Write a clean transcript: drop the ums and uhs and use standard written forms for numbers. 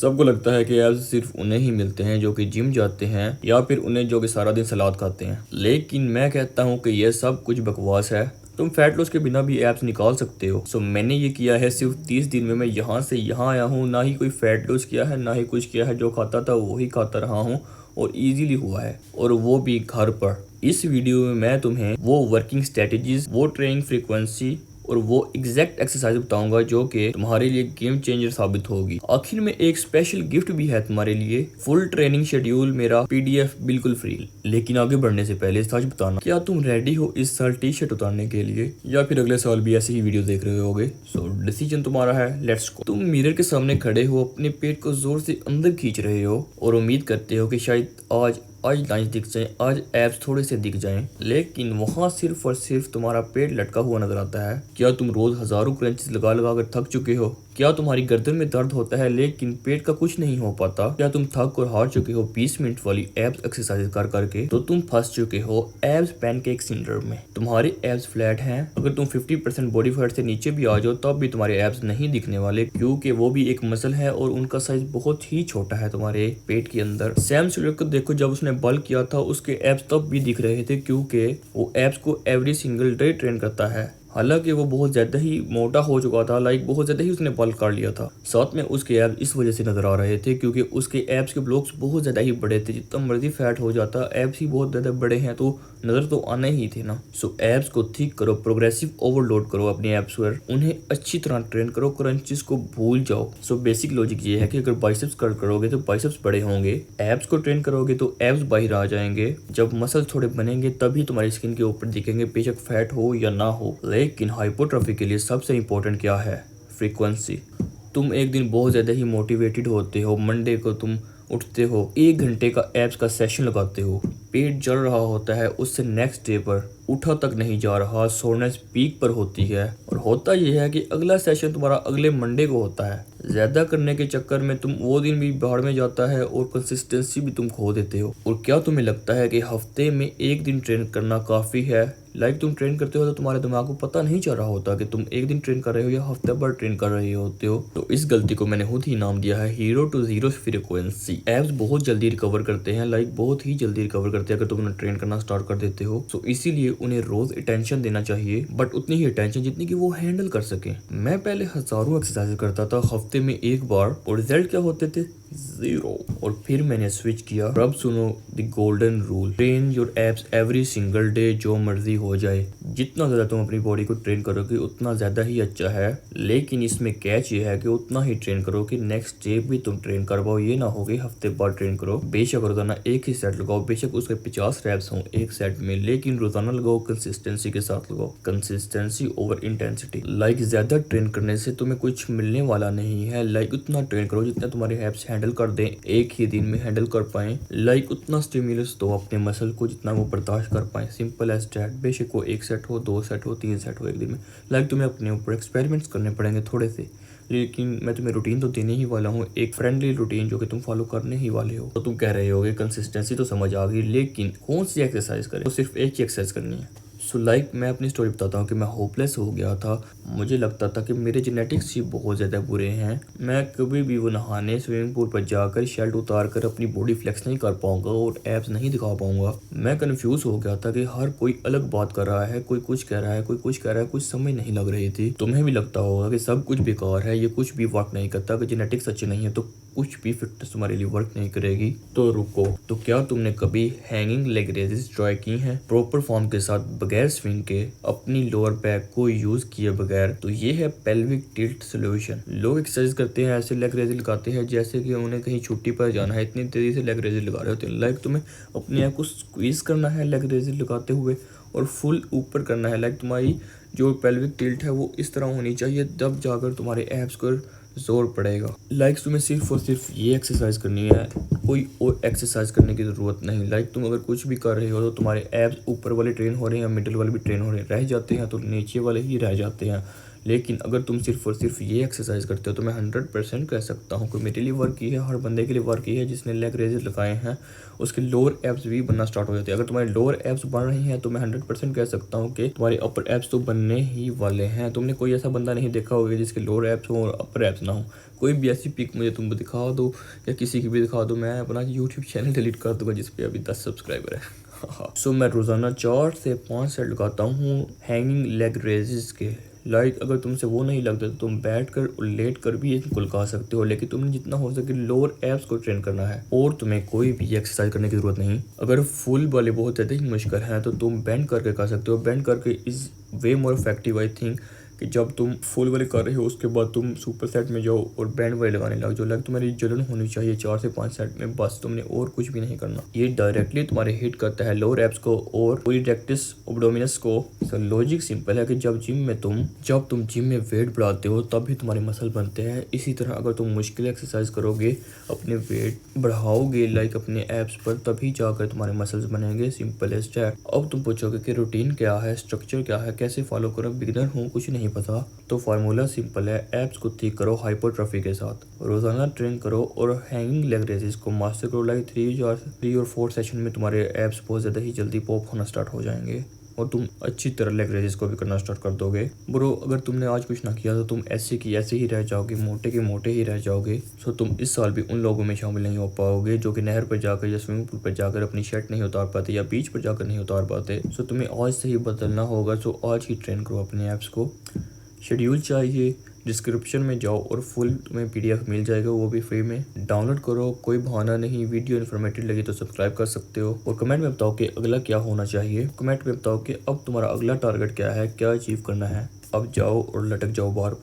सबको लगता है कि एब्स सिर्फ उन्हें ही मिलते हैं जो कि जिम जाते हैं या फिर उन्हें जो कि सारा दिन सलाद खाते हैं, लेकिन मैं कहता हूँ कि यह सब कुछ बकवास है। तुम फैट लॉस के बिना भी एब्स निकाल सकते हो। सो मैंने ये किया है, सिर्फ 30 दिन में मैं यहाँ से यहाँ आया हूँ। ना ही कोई फैट लॉस किया है, ना ही कुछ किया है, जो खाता था वही खाता रहा हूँ और इजीली हुआ है, और वो भी घर पर। इस वीडियो में मैं तुम्हें वो वर्किंग स्ट्रेटेजीज, वो ट्रेनिंग फ्रीक्वेंसी और वो एग्जैक्ट एक्सरसाइज बताऊंगा जो कि तुम्हारे लिए गेम चेंजर साबित होगी। आखिर में एक स्पेशल गिफ्ट भी है तुम्हारे लिए, फुल ट्रेनिंग शेड्यूल, मेरा पीडीएफ बिल्कुल फ्री। लेकिन आगे बढ़ने से पहले सच बताना, क्या तुम रेडी हो इस साल टी शर्ट उतारने के लिए, या फिर अगले साल भी ऐसी ही वीडियो देख रहे होगे? सो डिसीजन तुम्हारा है, लेट्स गो। तुम मिरर के सामने खड़े हो, अपने पेट को जोर से अंदर खींच रहे हो और उम्मीद करते हो कि शायद आज लाइंस दिख जाए, आज एब्स थोड़े से दिख जाएं, लेकिन वहाँ सिर्फ और सिर्फ तुम्हारा पेट लटका हुआ नजर आता है। क्या तुम रोज हजारों क्रंचेस लगा लगा कर थक चुके हो? क्या तुम्हारी गर्दन में दर्द होता है लेकिन पेट का कुछ नहीं हो पाता? क्या तुम थक और हार चुके हो 20 मिनट वाली एब्स एक्सरसाइज कर करके? तो तुम फंस चुके हो एब्स पैनकेक सिंड्रोम में। तुम्हारे एब्स फ्लैट हैं। अगर तुम 50% बॉडी फैट से नीचे भी आ जाओ तब भी तुम्हारे एब्स नहीं दिखने वाले, क्योंकि वो भी एक मसल है और उनका साइज बहुत ही छोटा है तुम्हारे पेट के अंदर। सैम स्यूलर को देखो, जब उसने बल्क किया था उसके एब्स तब भी दिख रहे थे, क्योंकि वो एब्स को एवरी सिंगल डे ट्रेन करता है। हालांकि वो बहुत ज्यादा ही मोटा हो चुका था, बहुत ज्यादा ही उसने बल्क कर लिया था। साथ में उसके एब्स इस वजह से नजर आ रहे थे क्योंकि उसके एब्स के ब्लॉक्स बहुत ज्यादा ही बड़े थे। जितना मर्जी फैट हो जाता, एब्स ही बहुत ज्यादा बड़े हैं तो नजर तो आने ही थे ना। सो एब्स को ठीक करो, प्रोग्रेसिव ओवरलोड करो अपने एब्स पर, उन्हें अच्छी तरह ट्रेन करो, क्रंचेस को भूल जाओ। सो बेसिक लॉजिक ये है कि अगर बाइसेप्स कर्ल करोगे तो बाइसेप्स बड़े होंगे, एब्स को ट्रेन करोगे तो एब्स बाहर आ जाएंगे। जब मसल थोड़े बनेंगे तभी तुम्हारी स्किन के ऊपर दिखेंगे, बेशक फैट हो या ना हो। लेकिन हाइपोट्रोफी के लिए सबसे इंपॉर्टेंट क्या है? फ्रीक्वेंसी। तुम एक दिन बहुत ज्यादा ही मोटिवेटेड होते हो, मंडे को तुम उठते हो, 1 घंटे का एब्स का सेशन लगाते हो, पेट जल रहा होता है, उससे नेक्स्ट डे पर उठा तक नहीं जा रहा, सोरनेस पीक पर होती है। और होता यह है कि अगला सेशन तुम्हारा अगले मंडे को होता है। ज्यादा करने के चक्कर में तुम वो दिन भी बाहर में जाता है और कंसिस्टेंसी भी तुम खो देते हो। और क्या तुम्हें लगता है कि हफ्ते में एक दिन ट्रेन करना काफी है? तुम ट्रेन करते हो तो तुम्हारे दिमाग को पता नहीं चल रहा होता कि तुम एक दिन ट्रेन कर रहे हो या हफ्ते भर ट्रेन कर रहे होते हो। तो इस गलती को मैंने खुद ही नाम दिया है hero to zero frequency. Abs बहुत जल्दी रिकवर करते हैं, बहुत ही जल्दी रिकवर करते हैं अगर तुम उन्हें ट्रेन करना स्टार्ट कर देते हो। तो इसीलिए उन्हें रोज अटेंशन देना चाहिए, बट उतनी ही अटेंशन जितनी कि वो हैंडल कर सके। मैं पहले हजारों एक्सरसाइज करता था हफ्ते में एक बार, और रिजल्ट क्या होते थे? 0। और फिर मैंने स्विच किया। अब सुनो the golden rule, train your abs every single day, जो मर्जी हो जाए। जितना ज्यादा तुम अपनी बॉडी को ट्रेन करोगे उतना ज्यादा ही अच्छा है, लेकिन इसमें कैच ये है कि उतना ही ट्रेन करो कि नेक्स्ट डे भी तुम ट्रेन कर पाओ। ये ना हो कि हफ्ते बाद ट्रेन करो। बेशक रोजाना एक ही सेट लगाओ, बेशक उसके 50 रैप्स हों एक सेट में, लेकिन रोजाना लगाओ, कंसिस्टेंसी के साथ लगाओ। Consistency over intensity. ज्यादा ट्रेन करने से तुम्हें कुछ मिलने वाला नहीं है। उतना ट्रेन करो जितना तुम्हारे एब्स हैंडल कर दें, एक ही दिन में हैंडल कर पाए। उतना स्टिमुलस दो अपने मसल को जितना वो बर्दाश्त कर पाए। Simple as that. बेशक वो 1 सेट हो, 2 सेट हो, 3 सेट हो एक दिन में। तुम्हें अपने ऊपर एक्सपेरिमेंट्स करने पड़ेंगे थोड़े से, लेकिन मैं तुम्हें रूटीन तो देने ही वाला हूँ, एक फ्रेंडली रूटीन जो कि तुम फॉलो करने ही वाले हो। तो तुम कह रहे होगे कंसिस्टेंसी तो समझ आ गई, लेकिन कौन सी एक्सरसाइज करें? तो सिर्फ एक ही एक्सरसाइज करनी है। मैं अपनी स्टोरी बताता हूँ कि मैं होपलेस हो गया था। मुझे लगता था कि मेरे जेनेटिक्स ही बहुत ज़्यादा बुरे हैं। मैं कभी भी वो नहाने स्विमिंग पूल पर जाकर शर्ट उतार कर अपनी बॉडी फ्लेक्स नहीं कर पाऊंगा और एब्स नहीं दिखा पाऊंगा। मैं कंफ्यूज हो गया था कि हर कोई अलग बात कर रहा है, कोई कुछ कह रहा है, कोई कुछ कह रहा है, कुछ समझ नहीं लग रही थी। तुम्हें भी लगता होगा कि सब कुछ बेकार है, ये कुछ भी वर्क नहीं करता, अगर जेनेटिक्स अच्छी नहीं है तो कुछ भी फिटनेस तुम्हारे लिए वर्क नहीं करेगी। तो रुको, तो क्या तुमने कभी हैंगिंग लेग रेजेस ट्राई की हैं? प्रॉपर फॉर्म के साथ, बगैर स्विंग के, अपनी लोअर बैक को यूज किए बगैर? तो ये है पेल्विक टिल्ट सॉल्यूशन। लोग एक्सरसाइज करते हैं, ऐसे लेग रेजेस लगाते हैं जैसे कि उन्हें कहीं छुट्टी पर जाना है, इतनी तेजी से लेग रेजेस लगा रहे होते हैं। तुम्हें अपने आप को स्क्वीज करना है लेग रेजेस लगाते हुए और फुल ऊपर करना है। तुम्हारी जो पेल्विक टिल्ट है वो इस तरह होनी चाहिए, तब जाकर तुम्हारे एब्स को जोर पड़ेगा। तुम्हें सिर्फ और सिर्फ ये एक्सरसाइज करनी है, कोई और एक्सरसाइज करने की जरूरत नहीं। तुम अगर कुछ भी कर रहे हो तो तुम्हारे एब्स ऊपर वाले ट्रेन हो रहे हैं, मिडिल वाले भी ट्रेन हो रहे हैं, रह जाते हैं तो नीचे वाले ही रह जाते हैं। लेकिन अगर तुम सिर्फ और सिर्फ ये एक्सरसाइज करते हो तो मैं 100% कह सकता हूँ कि मेरे लिए वर्क की है, हर बंदे के लिए वर्क की है जिसने लेग रेजेस लगाए हैं, उसके लोअर एब्स भी बनना स्टार्ट हो जाते हैं। अगर तुम्हारे लोअर एब्स बन रही हैं तो मैं 100% कह सकता हूँ कि तुम्हारे अपर एब्स तो बनने ही वाले हैं। तुमने कोई ऐसा बंदा नहीं देखा होगा जिसके लोअर एब्स हो और अपर एब्स ना हो। कोई भी ऐसी पिक मुझे तुम दिखा दो या किसी की भी दिखा दो, मैं अपना यूट्यूब चैनल डिलीट कर दूंगा जिस पे अभी 10 सब्सक्राइबर है। सो मैं रोज़ाना 4 से 5 सेट लगाता हूँ हैंगिंग लेग रेजेस के। अगर तुमसे वो नहीं लगता तो तुम बैठ कर और लेट कर भी इनको लगा सकते हो, लेकिन तुमने जितना हो सके लोअर एब्स को ट्रेन करना है और तुम्हें कोई भी एक्सरसाइज करने की जरूरत नहीं। अगर फुल वाले बहुत ज़्यादा ही मुश्किल है तो तुम बेंड करके कर सकते हो। बेंड करके is way more effective I think कि जब तुम फुल वाले कर रहे हो उसके बाद तुम सुपर सेट में जाओ और बैंड वाले लगाने लग जाओ। लाइक तुम्हारी जलन होनी चाहिए 4 से 5 सेट में, बस तुमने और कुछ भी नहीं करना। ये डायरेक्टली तुम्हारे हिट करता है लोअर एब्स को और पूरी रेक्टस एब्डोमिनस को। तो लॉजिक सिंपल है कि जब तुम जिम में वेट बढ़ाते हो तब भी तुम्हारे मसल बनते हैं। इसी तरह अगर तुम मुश्किल एक्सरसाइज करोगे, अपने वेट बढ़ाओगे लाइक अपने एब्स पर, तभी जाकर तुम्हारे मसल्स बनेंगे। Simple as that. अब तुम पूछोगे कि रूटीन क्या है, स्ट्रक्चर क्या है, कैसे फॉलो करो, बिगिनर हूँ कुछ नहीं पता। तो फार्मूला सिंपल है, एब्स को ठीक करो हाइपरट्रॉफी के साथ, रोजाना ट्रेन करो और हैंगिंग लेग रेजेस को मास्टर करो। लाइक 3 और 4 सेशन में तुम्हारे एब्स बहुत ज़्यादा ही जल्दी पॉप होना स्टार्ट हो जाएंगे और तुम अच्छी तरह लेग रेजेस को भी करना स्टार्ट कर दोगे। ब्रो अगर तुमने आज कुछ ना किया तो तुम ऐसे की ऐसे ही रह जाओगे, मोटे के मोटे ही रह जाओगे। सो तुम इस साल भी उन लोगों में शामिल नहीं हो पाओगे जो कि नहर पर जाकर या स्विमिंग पूल पर जाकर अपनी शर्ट नहीं उतार पाते या बीच पर जाकर नहीं उतार पाते। सो तुम्हें आज से ही बदलना होगा। सो आज ही ट्रेन करो अपने एप्स को। शेड्यूल चाहिए, डिस्क्रिप्शन में जाओ और फुल तुम्हें PDF मिल जाएगा, वो भी फ्री में डाउनलोड करो। कोई बहाना नहीं। वीडियो इन्फॉर्मेटिव लगी तो सब्सक्राइब कर सकते हो और कमेंट में बताओ कि अगला क्या होना चाहिए। कमेंट में बताओ कि अब तुम्हारा अगला टारगेट क्या है, क्या अचीव करना है। अब जाओ और लटक जाओ बाहर पर।